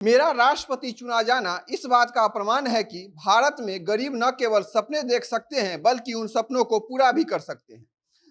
मेरा राष्ट्रपति चुना जाना इस बात का प्रमाण है कि भारत में गरीब न केवल सपने देख सकते हैं बल्कि उन सपनों को पूरा भी कर सकते हैं।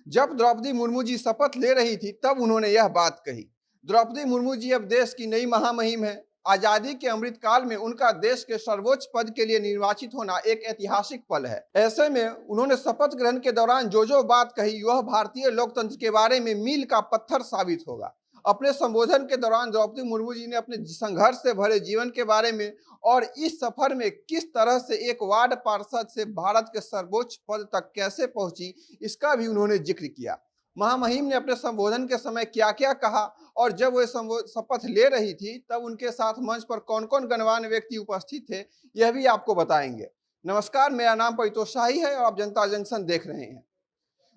जब द्रौपदी मुर्मू जी शपथ ले रही थी तब उन्होंने यह बात कही। द्रौपदी मुर्मू जी अब देश की नई महामहिम है। आजादी के अमृत काल में उनका देश के सर्वोच्च पद के लिए निर्वाचित होना एक ऐतिहासिक पल है। ऐसे में उन्होंने शपथ ग्रहण के दौरान जो जो बात कही वह भारतीय लोकतंत्र के बारे में मील का पत्थर साबित होगा। अपने संबोधन के दौरान द्रौपदी मुर्मू जी ने अपने संघर्ष से भरे जीवन के बारे में और इस सफर में किस तरह से एक वार्ड पार्षद से भारत के सर्वोच्च पद तक कैसे पहुंची, इसका भी उन्होंने जिक्र किया। महामहिम ने अपने संबोधन के समय क्या क्या कहा और जब वे शपथ ले रही थी तब उनके साथ मंच पर कौन कौन गणमान्य व्यक्ति उपस्थित थे, यह भी आपको बताएंगे। नमस्कार, मेरा नाम परितोष शाही है और आप जनता जंक्शन देख रहे हैं।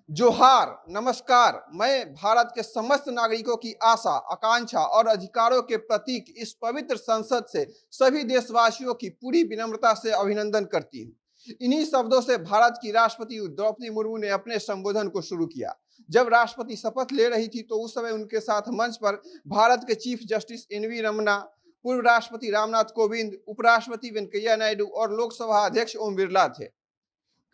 जोहार, नमस्कार। मैं भारत के समस्त नागरिकों की आशा, आकांक्षा और अधिकारों के प्रतीक इस पवित्र संसद से सभी देशवासियों की पूरी विनम्रता से अभिनंदन करती हूँ। इन्हीं शब्दों से भारत की राष्ट्रपति द्रौपदी मुर्मू ने अपने संबोधन को शुरू किया। जब राष्ट्रपति शपथ ले रही थी तो उस समय उनके साथ मंच पर भारत के चीफ जस्टिस एन.वी. रमन्ना, पूर्व राष्ट्रपति रामनाथ कोविंद, उपराष्ट्रपति वेंकैया नायडू और लोकसभा अध्यक्ष ओम बिरला थे।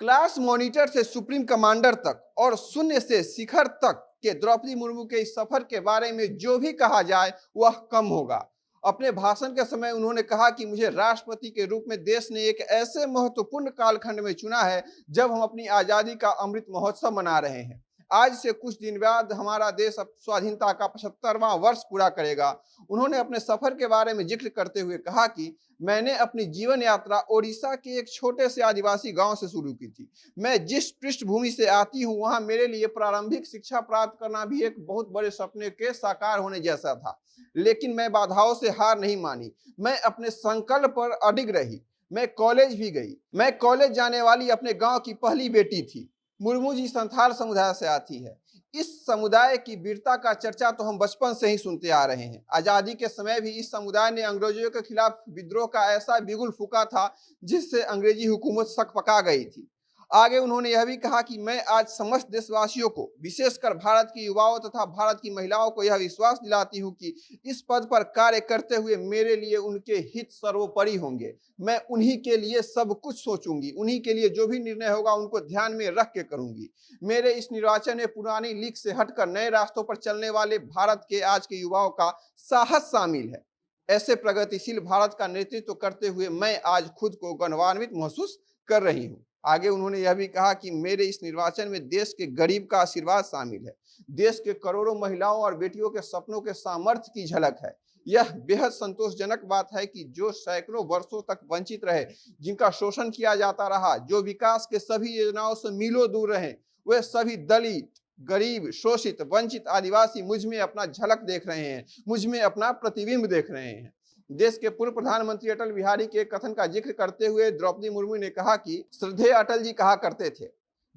क्लास मॉनिटर से सुप्रीम कमांडर तक और शून्य से शिखर तक के द्रौपदी मुर्मू के इस सफर के बारे में जो भी कहा जाए वह कम होगा। अपने भाषण के समय उन्होंने कहा कि मुझे राष्ट्रपति के रूप में देश ने एक ऐसे महत्वपूर्ण कालखंड में चुना है जब हम अपनी आजादी का अमृत महोत्सव मना रहे हैं। आज से कुछ दिन बाद हमारा देश अब स्वाधीनता का 75वां वर्ष पूरा करेगा। उन्होंने अपने सफर के बारे में जिक्र करते हुए कहा कि मैंने अपनी जीवन यात्रा ओडिशा के एक छोटे से आदिवासी गांव से शुरू की थी। मैं जिस पृष्ठभूमि से आती हूं वहां मेरे लिए प्रारंभिक शिक्षा प्राप्त करना भी एक बहुत बड़े सपने के साकार होने जैसा था, लेकिन मैं बाधाओं से हार नहीं मानी। मैं अपने संकल्प पर अडिग रही। मैं कॉलेज भी गई। मैं कॉलेज जाने वाली अपने गांव की पहली बेटी थी। मुर्मू जी संथाल समुदाय से आती है। इस समुदाय की वीरता का चर्चा तो हम बचपन से ही सुनते आ रहे हैं। आजादी के समय भी इस समुदाय ने अंग्रेजों के खिलाफ विद्रोह का ऐसा बिगुल फूका था जिससे अंग्रेजी हुकूमत सकपका गई थी। आगे उन्होंने यह भी कहा कि मैं आज समस्त देशवासियों को, विशेषकर भारत की युवाओं तथा भारत की महिलाओं को यह विश्वास दिलाती हूं कि इस पद पर कार्य करते हुए मेरे लिए उनके हित सर्वोपरि होंगे। मैं उन्हीं के लिए सब कुछ सोचूंगी, उन्हीं के लिए जो भी निर्णय होगा उनको ध्यान में रख के करूंगी। मेरे इस निर्वाचन में पुरानी लीक से हटकर नए रास्तों पर चलने वाले भारत के आज के युवाओं का साहस शामिल है। ऐसे प्रगतिशील भारत का नेतृत्व करते हुए मैं आज खुद को गौरवान्वित महसूस कर रही हूँ। आगे उन्होंने यह भी कहा कि मेरे इस निर्वाचन में देश के गरीब का आशीर्वाद शामिल है। देश के करोड़ों महिलाओं और बेटियों के सपनों के सामर्थ्य की झलक है। यह बेहद संतोषजनक बात है कि जो सैकड़ों वर्षों तक वंचित रहे, जिनका शोषण किया जाता रहा, जो विकास के सभी योजनाओं से मीलों दूर रहे, वे सभी दलित, गरीब, शोषित, वंचित आदिवासी मुझ में अपना झलक देख रहे हैं, मुझ में अपना प्रतिबिंब देख रहे हैं। देश के पूर्व प्रधानमंत्री अटल बिहारी के कथन का जिक्र करते हुए द्रौपदी मुर्मू ने कहा कि श्रद्धेय अटल जी कहा करते थे,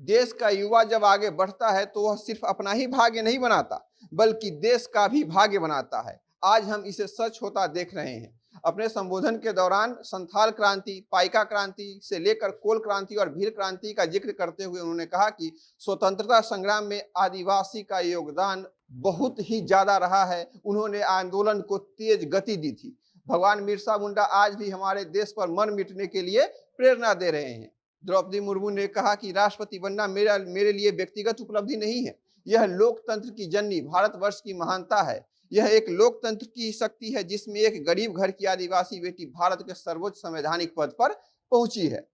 देश का युवा जब आगे बढ़ता है तो वह सिर्फ अपना ही भाग्य नहीं बनाता बल्कि देश का भी भाग्य बनाता है। आज हम इसे सच होता देख रहे हैं। अपने संबोधन के दौरान संथाल क्रांति, पाइका क्रांति से लेकर कोल क्रांति और भील क्रांति का जिक्र करते हुए उन्होंने कहा कि स्वतंत्रता संग्राम में आदिवासी का योगदान बहुत ही ज्यादा रहा है। उन्होंने आंदोलन को तेज गति दी थी। भगवान बिरसा मुंडा आज भी हमारे देश पर मर मिटने के लिए प्रेरणा दे रहे हैं। द्रौपदी मुर्मू ने कहा कि राष्ट्रपति बनना मेरे लिए व्यक्तिगत उपलब्धि नहीं है, यह लोकतंत्र की जननी भारतवर्ष की महानता है। यह एक लोकतंत्र की शक्ति है जिसमें एक गरीब घर की आदिवासी बेटी भारत के सर्वोच्च संवैधानिक पद पर पहुंची है।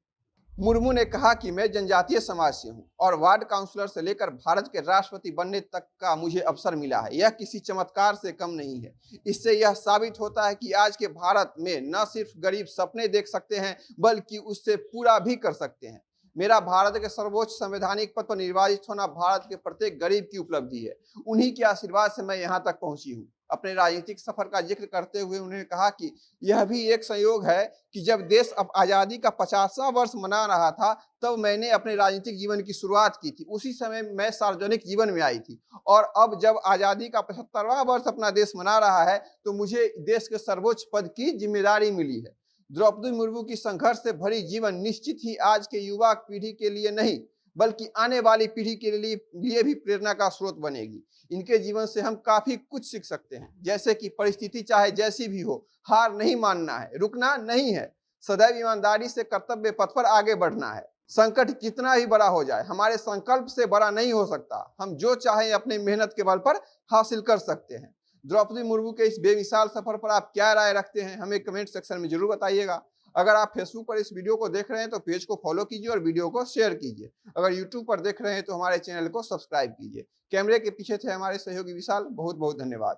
मुर्मू ने कहा कि मैं जनजातीय समाज से हूं और वार्ड काउंसलर से लेकर भारत के राष्ट्रपति बनने तक का मुझे अवसर मिला है। यह किसी चमत्कार से कम नहीं है। इससे यह साबित होता है कि आज के भारत में न सिर्फ गरीब सपने देख सकते हैं बल्कि उससे पूरा भी कर सकते हैं। मेरा भारत के सर्वोच्च संवैधानिक पद पर निर्वाचित होना भारत के प्रत्येक गरीब की उपलब्धि है। उन्हीं के आशीर्वाद से मैं यहाँ तक पहुंची हूँ। अपने राजनीतिक सफर का जिक्र करते हुए उन्होंने कहा कि यह भी एक संयोग है कि जब देश अब आजादी का 50वां वर्ष मना रहा था तब मैंने अपने राजनीतिक जीवन की शुरुआत की थी। उसी समय मैं सार्वजनिक जीवन में आई थी और अब जब आजादी का 75वां वर्ष अपना देश मना रहा है तो मुझे देश के सर्वोच्च पद की जिम्मेदारी मिली है। द्रौपदी मुर्मू की संघर्ष से भरी जीवन निश्चित ही आज के युवा पीढ़ी के लिए नहीं बल्कि आने वाली पीढ़ी के लिए भी प्रेरणा का स्रोत बनेगी। इनके जीवन से हम काफी कुछ सीख सकते हैं, जैसे कि परिस्थिति चाहे जैसी भी हो, हार नहीं मानना है, रुकना नहीं है, सदैव ईमानदारी से कर्तव्य पथ पर आगे बढ़ना है। संकट कितना ही बड़ा हो जाए, हमारे संकल्प से बड़ा नहीं हो सकता। हम जो चाहें अपनी मेहनत के बल पर हासिल कर सकते हैं। द्रौपदी मुर्मू के इस बेमिसाल सफर पर आप क्या राय रखते हैं, हमें कमेंट सेक्शन में जरूर बताइएगा। अगर आप फेसबुक पर इस वीडियो को देख रहे हैं तो पेज को फॉलो कीजिए और वीडियो को शेयर कीजिए। अगर यूट्यूब पर देख रहे हैं तो हमारे चैनल को सब्सक्राइब कीजिए। कैमरे के पीछे थे हमारे सहयोगी विशाल। बहुत बहुत धन्यवाद।